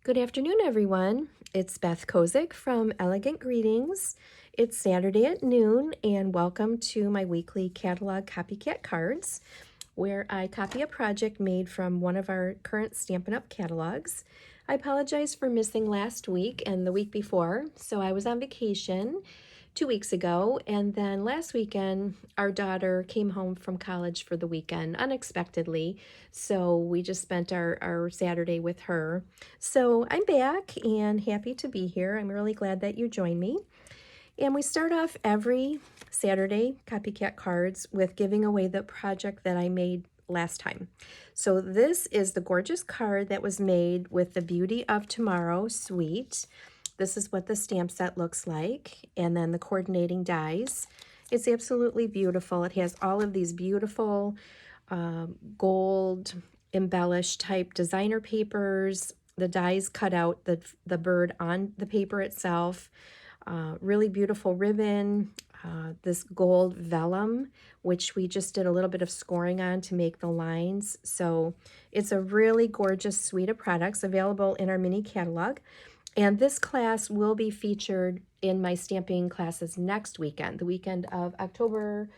Good afternoon, everyone. It's Beth Kozik from Elegant Greetings. It's Saturday at noon, and welcome to my weekly catalog Copycat cards, where I copy a project made from one of our current Stampin' Up! Catalogs. I apologize for missing last week and the week before, so I was on vacation 2 weeks ago, and then last weekend our daughter came home from college for the weekend unexpectedly, so we just spent our Saturday with her. So I'm back and happy to be here. I'm really glad that you joined me. And we start off every Saturday Copycat cards with giving away the project that I made last time. So this is the gorgeous card that was made with the Beauty of Tomorrow suite. This is what the stamp set looks like, and then the coordinating dies. It's absolutely beautiful. It has all of these beautiful gold embellished type designer papers. The dies cut out the bird on the paper itself. Really beautiful ribbon, this gold vellum, which we just did a little bit of scoring on to make the lines. So it's a really gorgeous suite of products available in our mini catalog. And this class will be featured in my stamping classes next weekend, the weekend of October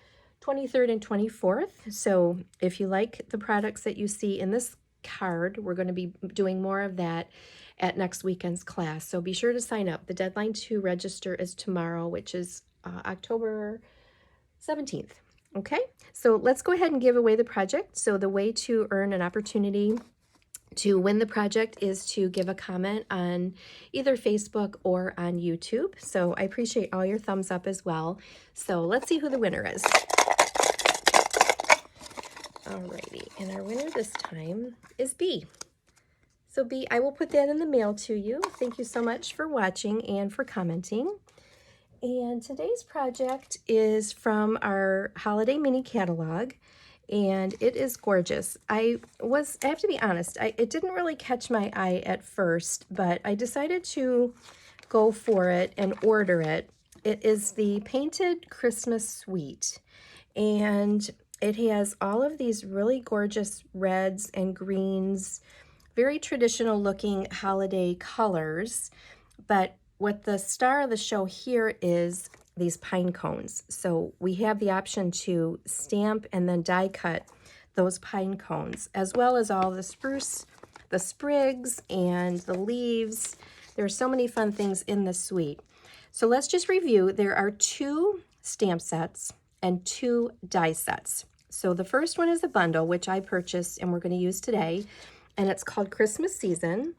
23rd and 24th. So if you like the products that you see in this card, we're going to be doing more of that at next weekend's class. So be sure to sign up. The deadline to register is tomorrow, which is October 17th. Okay, so let's go ahead and give away the project. So the way to earn an opportunity to win the project is to give a comment on either Facebook or on YouTube. So I appreciate all your thumbs up as well. So let's see who the winner is. Alrighty, and our winner this time is B. So B, I will put that in the mail to you. Thank you so much for watching and for commenting. And today's project is from our holiday mini catalog, and it is gorgeous. I have to be honest, it didn't really catch my eye at first, but I decided to go for it and order it. It is the Painted Christmas Suite, and it has all of these really gorgeous reds and greens, very traditional looking holiday colors, but what the star of the show here is these pine cones. So we have the option to stamp and then die cut those pine cones, as well as all the spruce, the sprigs, and the leaves. There are so many fun things in this suite. So let's just review. There are 2 stamp sets and 2 die sets. So the first one is a bundle, which I purchased and we're going to use today, and it's called Christmas Season,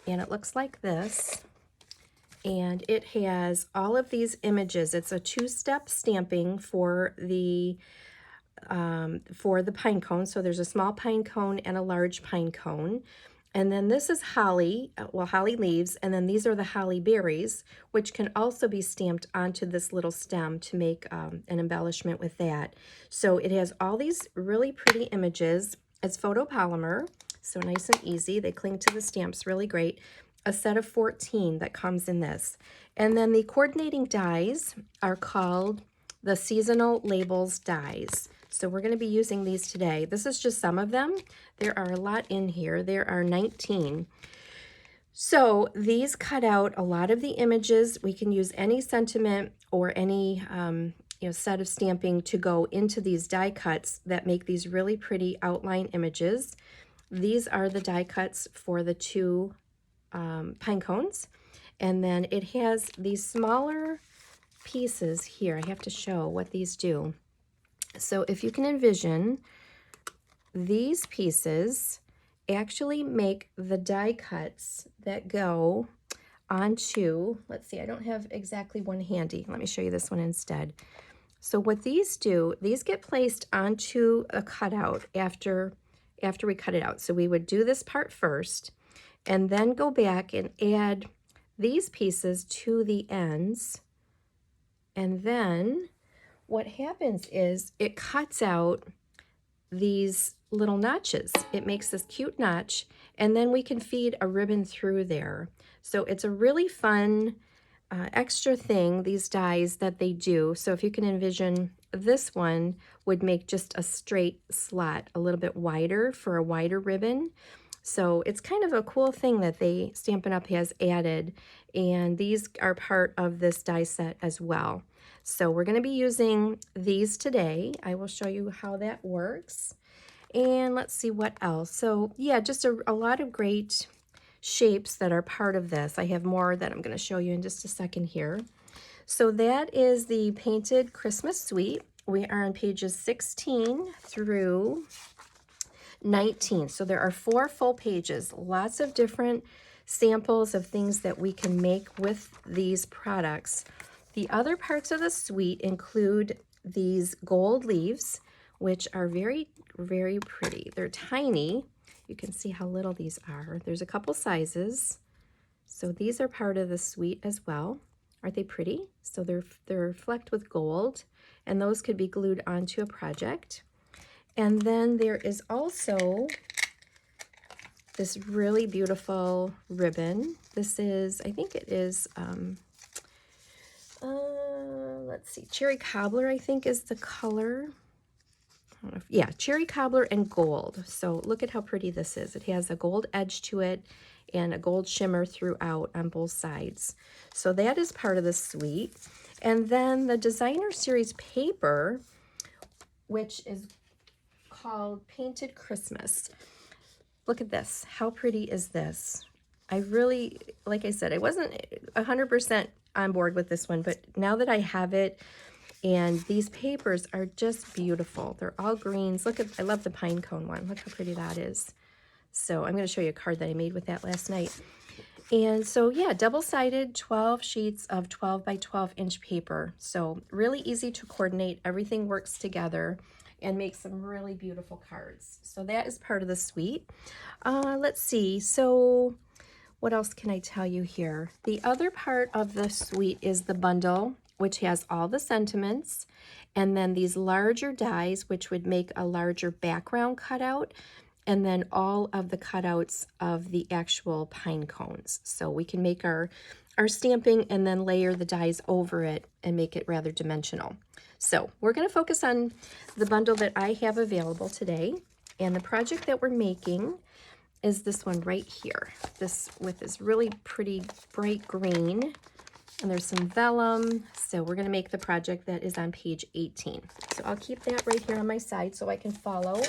and it looks like this. And it has all of these images. It's a 2-step stamping for the pine cone. So there's a small pine cone and a large pine cone. And then this is holly, holly leaves, and then these are the holly berries, which can also be stamped onto this little stem to make an embellishment with that. So it has all these really pretty images. It's photopolymer, so nice and easy. They cling to the stamps really great. A set of 14 that comes in this. And then the coordinating dies are called the seasonal labels dies. So we're going to be using these today. This is just some of them. There are a lot in here. There are 19. So these cut out a lot of the images. We can use any sentiment or any set of stamping to go into these die cuts that make these really pretty outline images. These are the die cuts for the 2 pine cones, and then it has these smaller pieces here. I have to show what these do. So if you can envision, these pieces actually make the die cuts that go onto, let's see, I don't have exactly one handy. Let me show you this one instead. So what these do, these get placed onto a cutout after we cut it out. So we would do this part first, and then go back and add these pieces to the ends. And then what happens is it cuts out these little notches. It makes this cute notch, and then we can feed a ribbon through there. So it's a really fun extra thing, these dies that they do. So if you can envision, this one would make just a straight slot, a little bit wider for a wider ribbon. So it's kind of a cool thing that Stampin' Up! Has added, and these are part of this die set as well. So we're going to be using these today. I will show you how that works. And let's see what else. So yeah, just a lot of great shapes that are part of this. I have more that I'm going to show you in just a second here. So that is the Painted Christmas Suite. We are on pages 16 through 19. So there are 4 full pages, lots of different samples of things that we can make with these products. The other parts of the suite include these gold leaves, which are very, very pretty. They're tiny. You can see how little these are. There's a couple sizes. So these are part of the suite as well. Aren't they pretty? So they're flecked with gold, and those could be glued onto a project. And then there is also this really beautiful ribbon. This is, I think it is, let's see, Cherry Cobbler, I think is the color. I don't know if, yeah, Cherry Cobbler and gold. So look at how pretty this is. It has a gold edge to it and a gold shimmer throughout on both sides. So that is part of the suite. And then the designer series paper, which is called Painted Christmas. Look at this. How pretty is this? I really, like I said, I wasn't 100% on board with this one, but now that I have it, and these papers are just beautiful. They're all greens. Look at, I love the pine cone one. Look how pretty that is. So I'm going to show you a card that I made with that last night. And so yeah, double-sided 12 sheets of 12 by 12 inch paper. So really easy to coordinate. Everything works together and make some really beautiful cards. So that is part of the suite. Let's see. So what else can I tell you here? The other part of the suite is the bundle, which has all the sentiments, and then these larger dies, which would make a larger background cutout, and then all of the cutouts of the actual pine cones. So we can make our stamping and then layer the dies over it and make it rather dimensional. So we're going to focus on the bundle that I have available today. And the project that we're making is this one right here. This with this really pretty bright green. And there's some vellum. So we're going to make the project that is on page 18. So I'll keep that right here on my side so I can follow.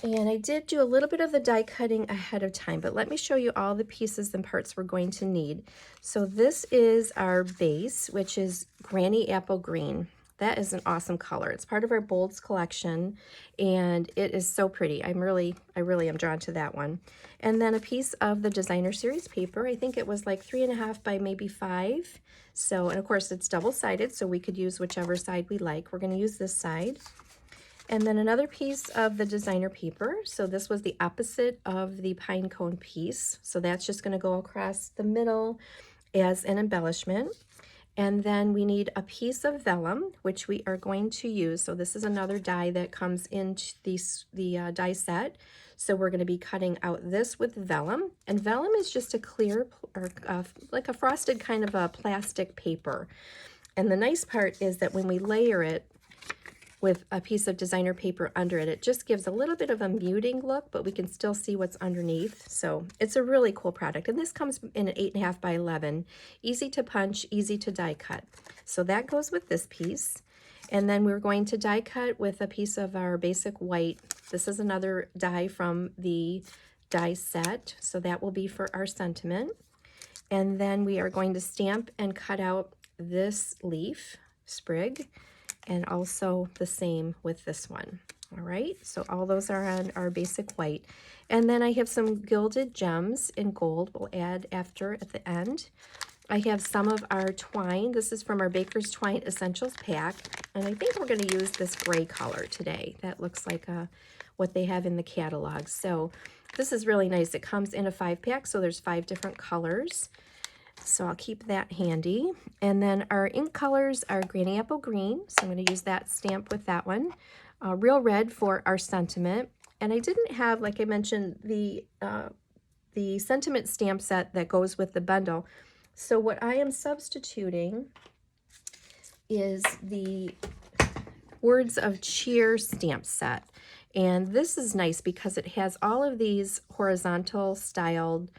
And I did do a little bit of the die cutting ahead of time, but let me show you all the pieces and parts we're going to need. So this is our base, which is Granny Apple Green. That is an awesome color. It's part of our Bolds collection, and it is so pretty. I really am drawn to that one. And then a piece of the designer series paper. I think it was like 3.5 by maybe 5. So, and of course it's double-sided, so we could use whichever side we like. We're going to use this side. And then another piece of the designer paper. So this was the opposite of the pine cone piece. So that's just going to go across the middle as an embellishment. And then we need a piece of vellum, which we are going to use. So this is another die that comes into the die set. So we're going to be cutting out this with vellum. And vellum is just a clear, or like a frosted kind of a plastic paper. And the nice part is that when we layer it with a piece of designer paper under it, it just gives a little bit of a muting look, but we can still see what's underneath. So it's a really cool product. And this comes in an 8.5 by 11. Easy to punch, easy to die cut. So that goes with this piece. And then we're going to die cut with a piece of our basic white. This is another die from the die set. So that will be for our sentiment. And then we are going to stamp and cut out this leaf sprig, and also the same with this one. All right, so all those are on our basic white. And then I have some gilded gems in gold we'll add after at the end. I have some of our twine. This is from our Baker's Twine Essentials pack. And I think we're going to use this gray color today. That looks like what they have in the catalog. So this is really nice. It comes in a 5-pack, so there's 5 different colors. So I'll keep that handy. And then our ink colors are Granny Apple Green. So I'm going to use that stamp with that one. Real Red for our sentiment. And I didn't have, like I mentioned, the sentiment stamp set that goes with the bundle. So what I am substituting is the Words of Cheer stamp set. And this is nice because it has all of these horizontal styled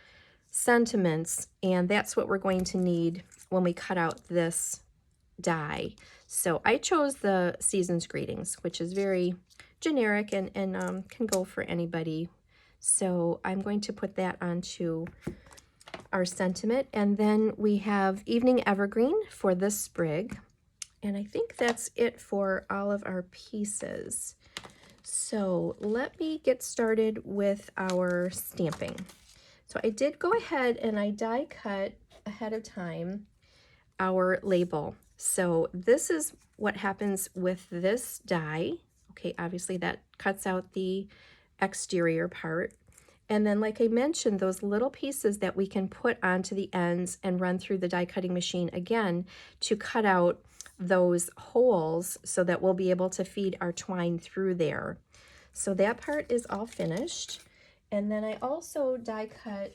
sentiments, and that's what we're going to need when we cut out this die. So I chose the Season's Greetings, which is very generic and can go for anybody. So I'm going to put that onto our sentiment. And then we have Evening Evergreen for this sprig. And I think that's it for all of our pieces. So let me get started with our stamping. So I did go ahead and I die cut ahead of time our label. So this is what happens with this die. Okay, obviously that cuts out the exterior part. And then, like I mentioned, those little pieces that we can put onto the ends and run through the die cutting machine again to cut out those holes so that we'll be able to feed our twine through there. So that part is all finished. And then I also die cut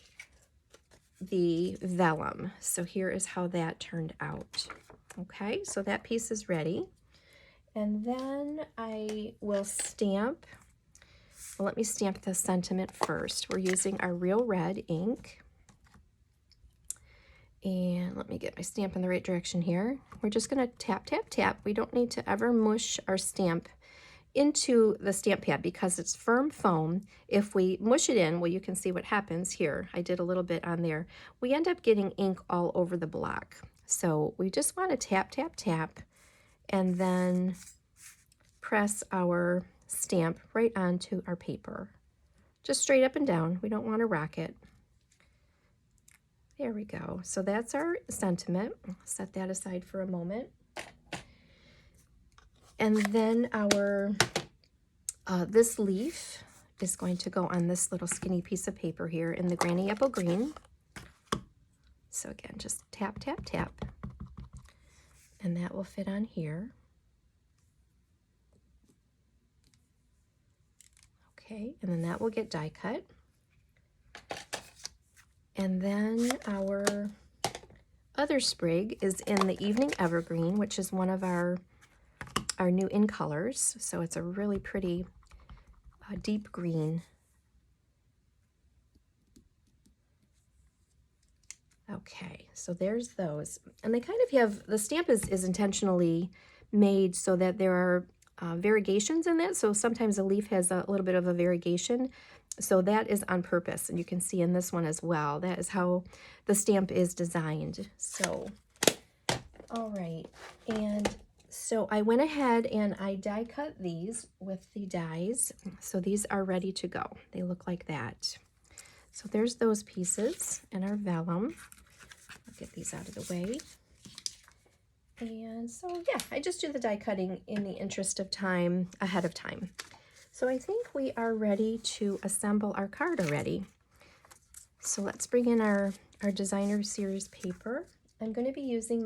the vellum. So here is how that turned out. Okay, so that piece is ready. And then I will stamp. Well, let me stamp the sentiment first. We're using our Real Red ink. And let me get my stamp in the right direction here. We're just going to tap, tap, tap. We don't need to ever mush our stamp into the stamp pad because it's firm foam. If we mush it in, well, you can see what happens here. I did a little bit on there. We end up getting ink all over the block. So we just want to tap, tap, tap, and then press our stamp right onto our paper. Just straight up and down. We don't want to rock it. There we go. So that's our sentiment. I'll set that aside for a moment. And then our, this leaf is going to go on this little skinny piece of paper here in the Granny Apple Green. So again, just tap, tap, tap. And that will fit on here. Okay, and then that will get die cut. And then our other sprig is in the Evening Evergreen, which is one of our new in colors. So it's a really pretty deep green. Okay, so there's those. And they kind of have, the stamp is intentionally made so that there are variegations in that. So sometimes a leaf has a little bit of a variegation. So that is on purpose. And you can see in this one as well. That is how the stamp is designed. So, all right. And so I went ahead and I die cut these with the dies. So these are ready to go. They look like that. So there's those pieces and our vellum. I'll get these out of the way. And so, yeah, I just do the die cutting in the interest of time ahead of time. So I think we are ready to assemble our card already. So let's bring in our designer series paper. I'm going to be using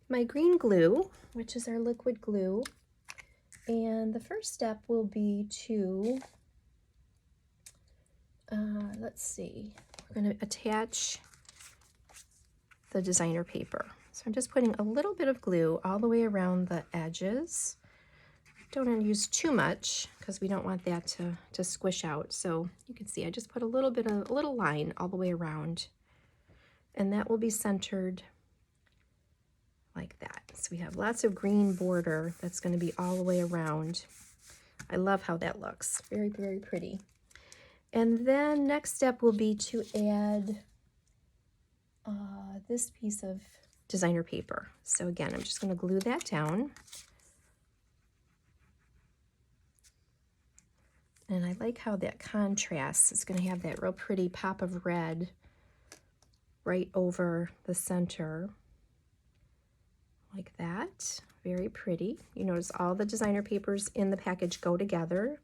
my green glue, which is our liquid glue. And the first step will be to, let's see, we're going to attach the designer paper. So I'm just putting a little bit of glue all the way around the edges. Don't want to use too much because we don't want that to squish out. So you can see I just put a little line all the way around, and that will be centered like that. So we have lots of green border that's going to be all the way around. I love how that looks. Very, very pretty. And then next step will be to add this piece of designer paper. So again, I'm just going to glue that down. And I like how that contrasts. It's going to have that real pretty pop of red right over the center, like that. Very pretty. You notice all the designer papers in the package go together.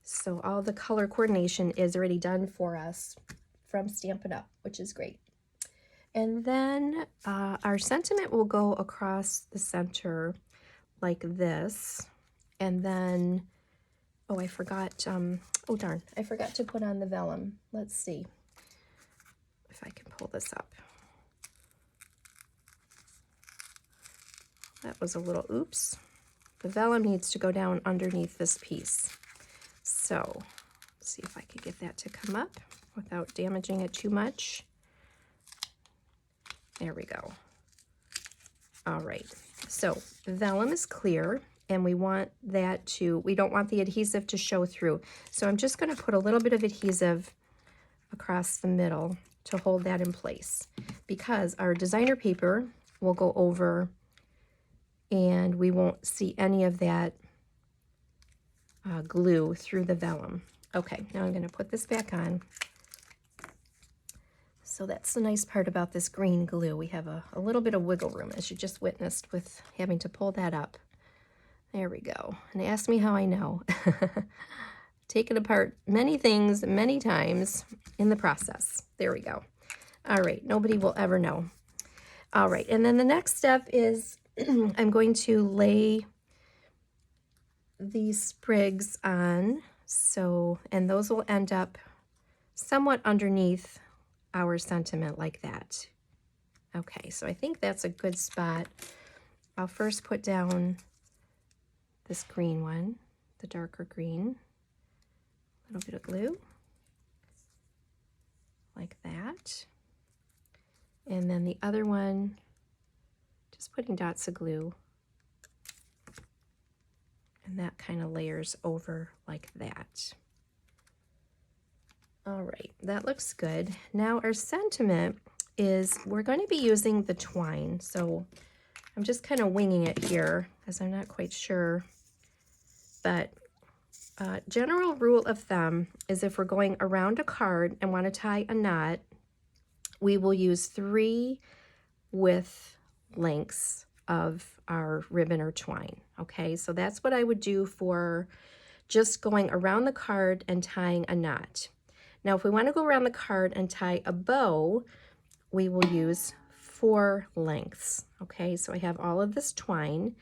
So all the color coordination is already done for us from Stampin' Up, which is great. And then our sentiment will go across the center like this. And then, oh, I forgot, oh darn, I forgot to put on the vellum. Let's see if I can pull this up. That was a little oops. The vellum needs to go down underneath this piece. So let's see if I can get that to come up without damaging it too much. There we go. All right, so the vellum is clear and we want that to, we don't want the adhesive to show through. So I'm just going to put a little bit of adhesive across the middle to hold that in place, because our designer paper will go over and we won't see any of that glue through the vellum. Okay, now I'm going to put this back on. So that's the nice part about this green glue. We have a little bit of wiggle room, as you just witnessed with having to pull that up. There we go. And ask me how I know. Taken apart many things many times in the process. There we go. All right, nobody will ever know. All right, and then the next step is I'm going to lay these sprigs on. So, and those will end up somewhat underneath our sentiment like that. Okay, so I think that's a good spot. I'll first put down this green one, the darker green, a little bit of glue, like that. And then the other one, just putting dots of glue, and that kind of layers over like that. All right, that looks good. Now our sentiment is, we're going to be using the twine. So I'm just kind of winging it here because I'm not quite sure. But general rule of thumb is, if we're going around a card and want to tie a knot, we will use 3 width lengths of our ribbon or twine. Okay, so that's what I would do for just going around the card and tying a knot. Now, if we want to go around the card and tie a bow, we will use 4 lengths. Okay, so I have all of this twine,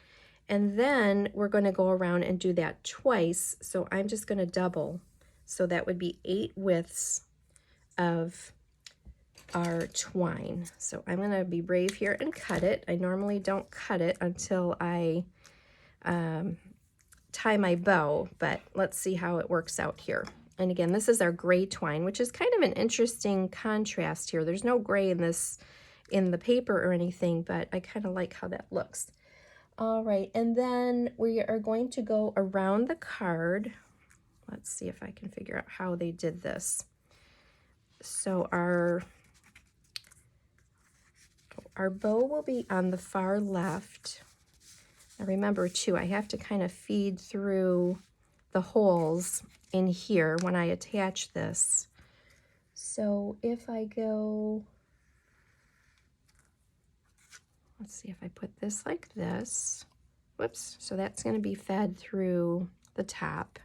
and then we're going to go around and do that twice. So I'm just going to double. So that would be 8 widths of our twine. So I'm going to be brave here and cut it. I normally don't cut it until I tie my bow, but let's see how it works out here. And again, this is our gray twine, which is kind of an interesting contrast here. There's no gray in this, in the paper or anything, but I kind of like how that looks. All right, and then we are going to go around the card. Let's see if I can figure out how they did this. So our bow will be on the far left. Now remember too, I have to kind of feed through the holes in here when I attach this. So if I go, let's see if I put this like this. Whoops, so that's going to be fed through the top.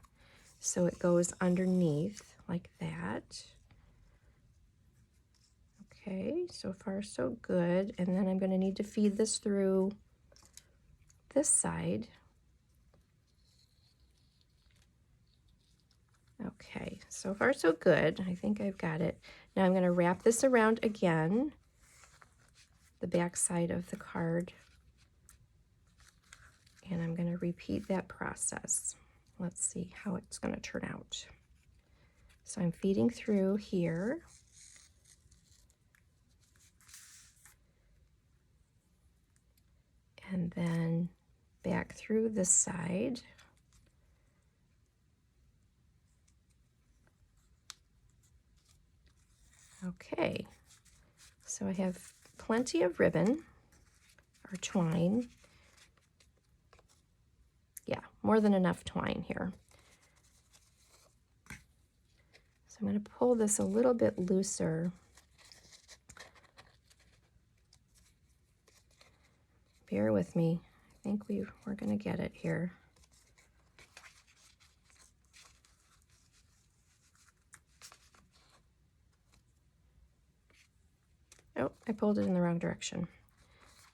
So it goes underneath like that. Okay, so far so good. And then I'm going to need to feed this through this side. Okay, so far so good. I think I've got it. Now I'm going to wrap this around again, the back side of the card, and I'm going to repeat that process. Let's see how it's going to turn out. So I'm feeding through here. And then back through this side. Okay, so I have plenty of ribbon or twine. Yeah, more than enough twine here. So I'm going to pull this a little bit looser. Bear with me. I think we're going to get it here. Oh, I pulled it in the wrong direction.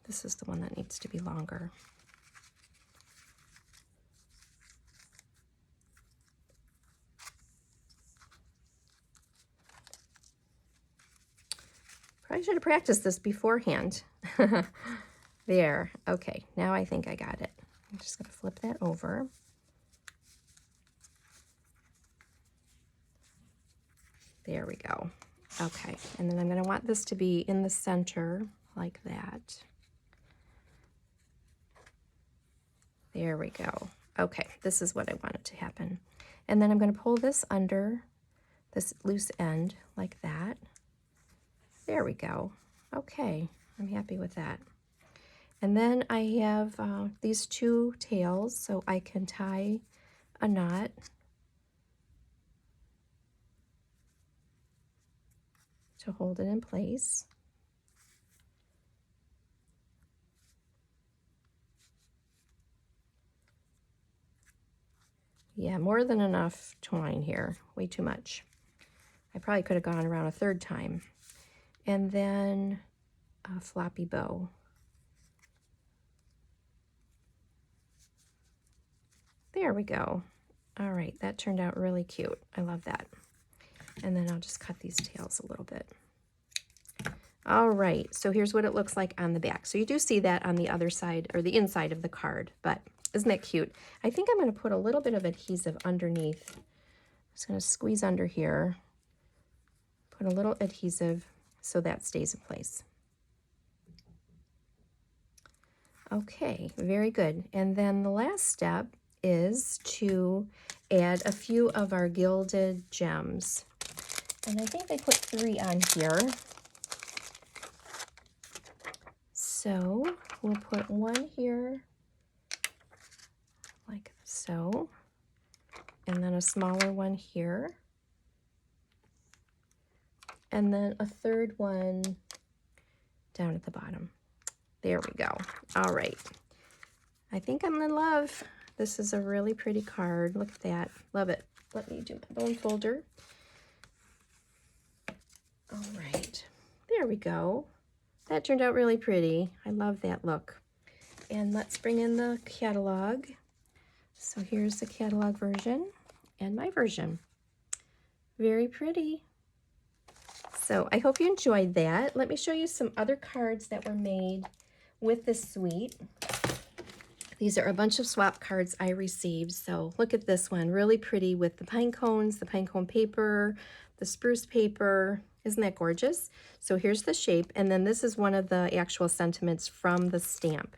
This is the one that needs to be longer. Probably should have practiced this beforehand. There. Okay, now I think I got it. I'm just going to flip that over. There we go. Okay, and then I'm going to want this to be in the center like that. There we go. Okay, this is what I wanted to happen. And then I'm going to pull this under this loose end like that. There we go. Okay, I'm happy with that. And then I have these two tails, so I can tie a knot. To hold it in place. Yeah, more than enough twine here, way too much. I probably could have gone around a third time. And then a floppy bow. There we go. All right, that turned out really cute. I love that. And then I'll just cut these tails a little bit. All right, so here's what it looks like on the back. So you do see that on the other side, or the inside of the card, but isn't that cute? I think I'm going to put a little bit of adhesive underneath. I'm just going to squeeze under here, put a little adhesive so that stays in place. Okay, very good. And then the last step is to add a few of our gilded gems. And I think they put 3 on here. So we'll put 1 here, like so, and then a smaller one here, and then a 3rd one down at the bottom. There we go. All right. I think I'm in love. This is a really pretty card. Look at that. Love it. Let me do my bone folder. All right. There we go. That turned out really pretty. I love that look. And let's bring in the catalog. So here's the catalog version and my version. Very pretty. So I hope you enjoyed that. Let me show you some other cards that were made with this suite. These are a bunch of swap cards I received. So look at this one, really pretty with the pine cones, the pine cone paper, the spruce paper. Isn't that gorgeous? So here's the shape, and then this is one of the actual sentiments from the stamp.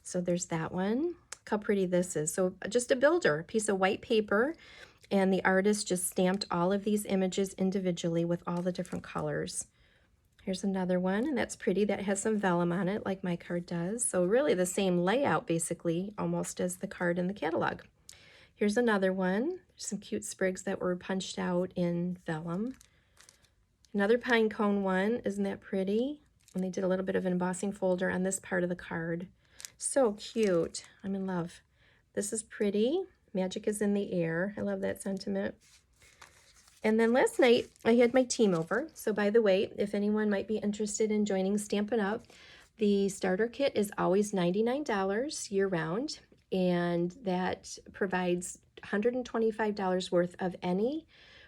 So there's that one. Look how pretty this is. So just a builder, a piece of white paper, and the artist just stamped all of these images individually with all the different colors. Here's another one, and that's pretty. That has some vellum on it, like my card does. So really the same layout, basically, almost as the card in the catalog. Here's another one. There's some cute sprigs that were punched out in vellum. Another pine cone one. Isn't that pretty? And they did a little bit of an embossing folder on this part of the card. So cute. I'm in love. This is pretty. Magic is in the air. I love that sentiment. And then last night, I had my team over. So by the way, if anyone might be interested in joining Stampin' Up, the starter kit is always $99 year-round, and that provides $125 worth of any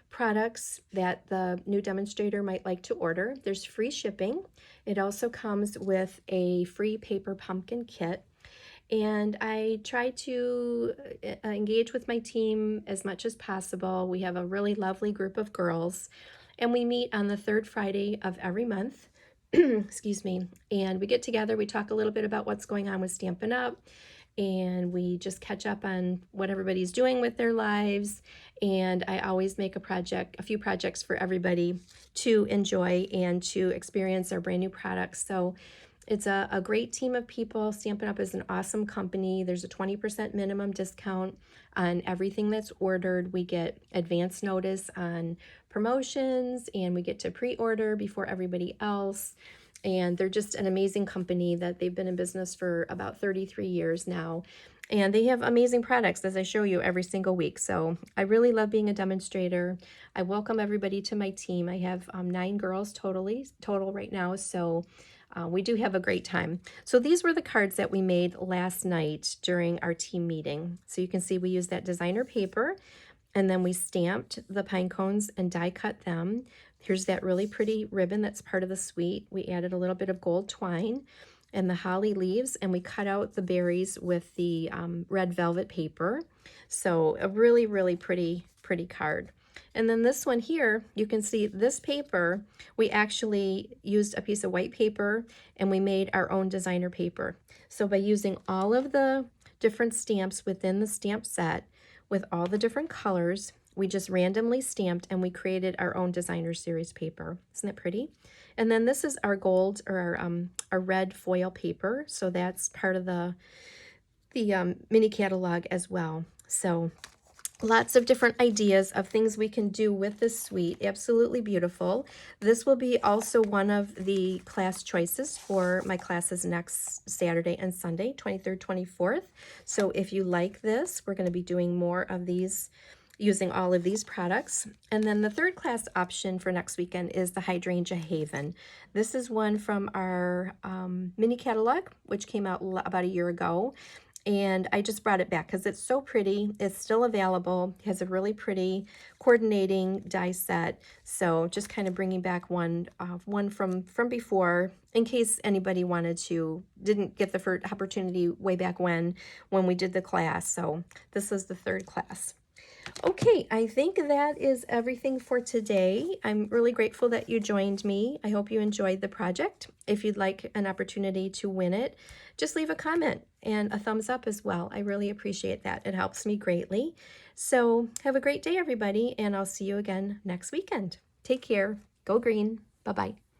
products that the new demonstrator might like to order. There's free shipping. It also comes with a free paper pumpkin kit. And I try to engage with my team as much as possible. We have a really lovely group of girls, and we meet on the 3rd Friday of every month. Excuse me. And we get together, we talk a little bit about what's going on with Stampin' Up, and we just catch up on what everybody's doing with their lives. And I always make a few projects for everybody to enjoy and to experience our brand new products. So it's a great team of people. Stampin' Up! Is an awesome company. There's a 20% minimum discount on everything that's ordered. We get advance notice on promotions, and we get to pre-order before everybody else. And they're just an amazing company that they've been in business for about 33 years now. And they have amazing products, as I show you every single week. So I really love being a demonstrator. I welcome everybody to my team. I have 9 girls total right now. So we do have a great time. So these were the cards that we made last night during our team meeting. So you can see we used that designer paper, and then we stamped the pine cones and die cut them. Here's that really pretty ribbon that's part of the suite. We added a little bit of gold twine and the holly leaves, and we cut out the berries with the red velvet paper. So a really, really pretty card. And then this one here, you can see this paper, we actually used a piece of white paper and we made our own designer paper. So by using all of the different stamps within the stamp set with all the different colors, we just randomly stamped and we created our own designer series paper. Isn't it pretty? And then this is our gold or our red foil paper. So that's part of the mini catalog as well. So lots of different ideas of things we can do with this suite. Absolutely beautiful. This will be also one of the class choices for my classes next Saturday and Sunday, 23rd, 24th. So if you like this, we're going to be doing more of these using all of these products. And then the third class option for next weekend is the Hydrangea Haven. This is one from our mini catalog, which came out about a year ago. And I just brought it back because it's so pretty. It's still available. It has a really pretty coordinating die set. So just kind of bringing back one from before in case anybody didn't get the first opportunity way back when we did the class. So this is the third class. Okay, I think that is everything for today. I'm really grateful that you joined me. I hope you enjoyed the project. If you'd like an opportunity to win it, just leave a comment and a thumbs up as well. I really appreciate that. It helps me greatly. So have a great day, everybody, and I'll see you again next weekend. Take care. Go green. Bye-bye.